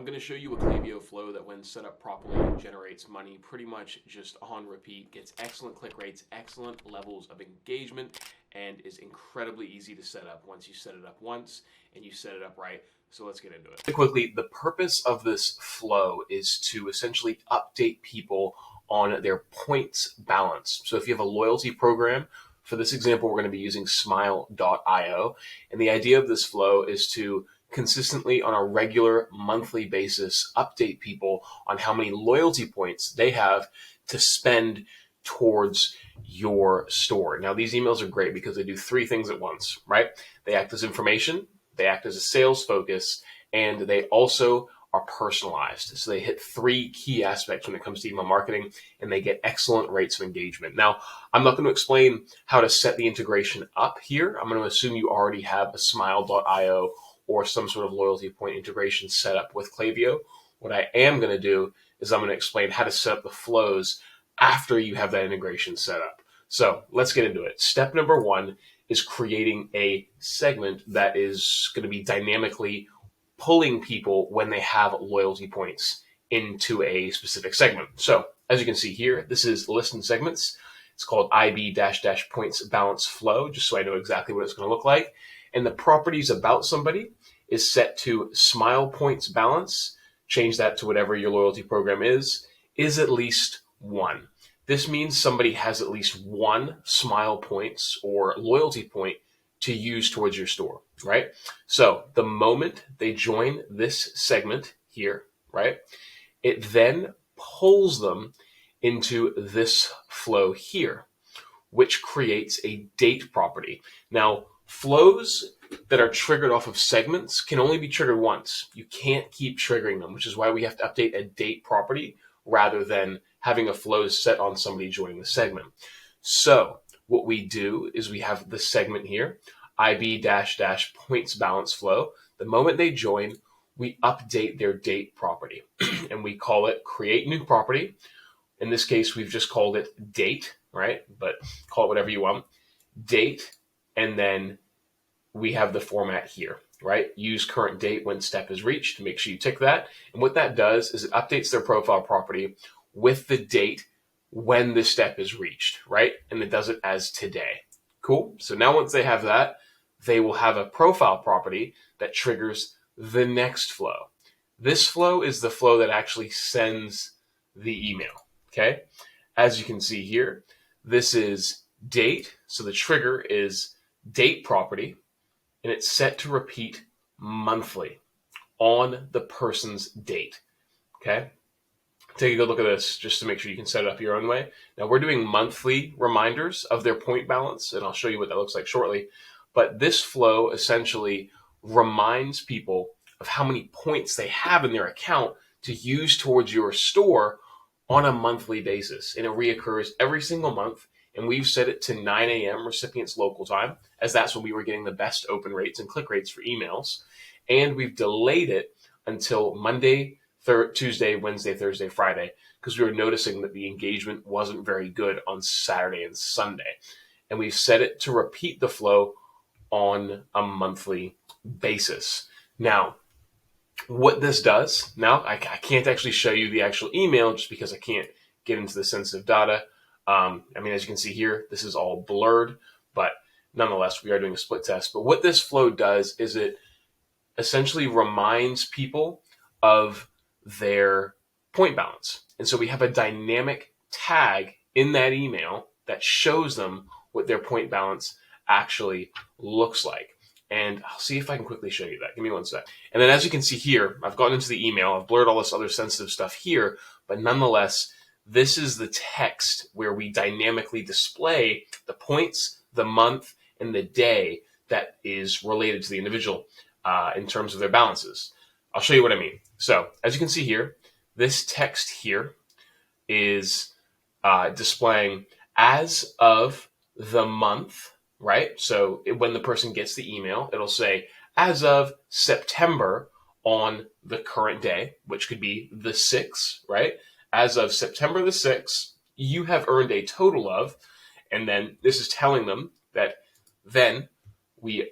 I'm going to show you a Klaviyo flow that when set up properly generates money pretty much just on repeat, gets excellent click rates, excellent levels of engagement, and is incredibly easy to set up once you set it up once and you set it up right. So let's get into it. Quickly, the purpose of this flow is to essentially update people on their points balance. So if you have a loyalty program, for this example, we're going to be using smile.io. And the idea of this flow is to consistently on a regular monthly basis update people on how many loyalty points they have to spend towards your store. Now, these emails are great because they do three things at once, right? They act as information, they act as a sales focus, and they also are personalized. So they hit three key aspects when it comes to email marketing, and they get excellent rates of engagement. Now, I'm not going to explain how to set the integration up here. I'm going to assume you already have a smile.io or some sort of loyalty point integration set up with Klaviyo. What I am going to do is I'm going to explain how to set up the flows after you have that integration set up. So let's get into it. Step number one is creating a segment that is going to be dynamically pulling people when they have loyalty points into a specific segment. So as you can see here, this is list and segments. It's called IB-points balance flow, just so I know exactly what it's going to look like. And the properties about somebody is set to smile points balance. Change that to whatever your loyalty program is at least one. This means somebody has at least one smile points or loyalty point to use towards your store, right? So the moment they join this segment here, right, it then pulls them into this flow here, which creates a date property. Now, flows that are triggered off of segments can only be triggered once. You can't keep triggering them, which is why we have to update a date property rather than having a flow set on somebody joining the segment. So what we do is we have the segment here, IB-points balance flow. The moment they join, we update their date property and we call it create new property. In this case, we've just called it date, right? But call it whatever you want. Date, and then we have the format here, right? Use current date when step is reached. Make sure you tick that. And what that does is it updates their profile property with the date when the step is reached, right? And it does it as today. Cool. So now once they have that, they will have a profile property that triggers the next flow. This flow is the flow that actually sends the email, okay? As you can see here, this is date. So the trigger is date property, and it's set to repeat monthly on the person's date, okay? Take a good look at this just to make sure you can set it up your own way. Now, we're doing monthly reminders of their point balance, and I'll show you what that looks like shortly. But this flow essentially reminds people of how many points they have in their account to use towards your store on a monthly basis. And it reoccurs every single month. And we've set it to 9 a.m. recipients local time, as that's when we were getting the best open rates and click rates for emails. And we've delayed it until Monday, Tuesday, Wednesday, Thursday, Friday, because we were noticing that the engagement wasn't very good on Saturday and Sunday. And we've set it to repeat the flow on a monthly basis. Now, what this does, now I can't actually show you the actual email just because I can't get into the sensitive data. As you can see here, this is all blurred, but nonetheless, we are doing a split test. But what this flow does is it essentially reminds people of their point balance. And so we have a dynamic tag in that email that shows them what their point balance actually looks like. And I'll see if I can quickly show you that. Give me one sec. And then as you can see here, I've gotten into the email. I've blurred all this other sensitive stuff here, but nonetheless, this is the text where we dynamically display the points, the month, and the day that is related to the individual in terms of their balances. I'll show you what I mean. So as you can see here, this text here is displaying as of the month, right? So when the person gets the email, it'll say as of September on the current day, which could be the 6th, right? As of September the 6th, you have earned a total of, and then this is telling them that then we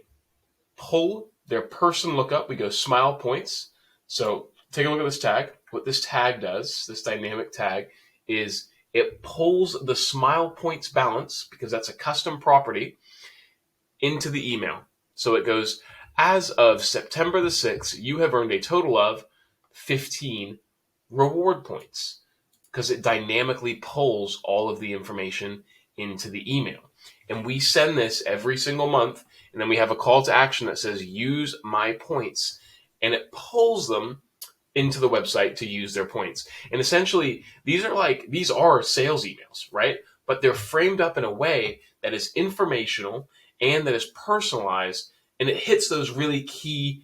pull their person lookup, we go smile points. So take a look at this tag. What this tag does, this dynamic tag, is it pulls the smile points balance, because that's a custom property, into the email. So it goes, as of September the 6th, you have earned a total of 15 reward points, because it dynamically pulls all of the information into the email. And we send this every single month, and then we have a call to action that says, use my points. And it pulls them into the website to use their points. And essentially, these are sales emails, right? But they're framed up in a way that is informational and that is personalized, and it hits those really key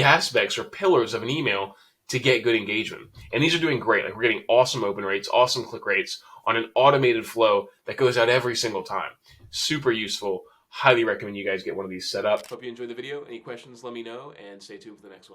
aspects or pillars of an email to get good engagement. And these are doing great. Like, we're getting awesome open rates, awesome click rates on an automated flow that goes out every single time. Super useful. Highly recommend you guys get one of these set up. Hope you enjoyed the video. Any questions, let me know, and stay tuned for the next one.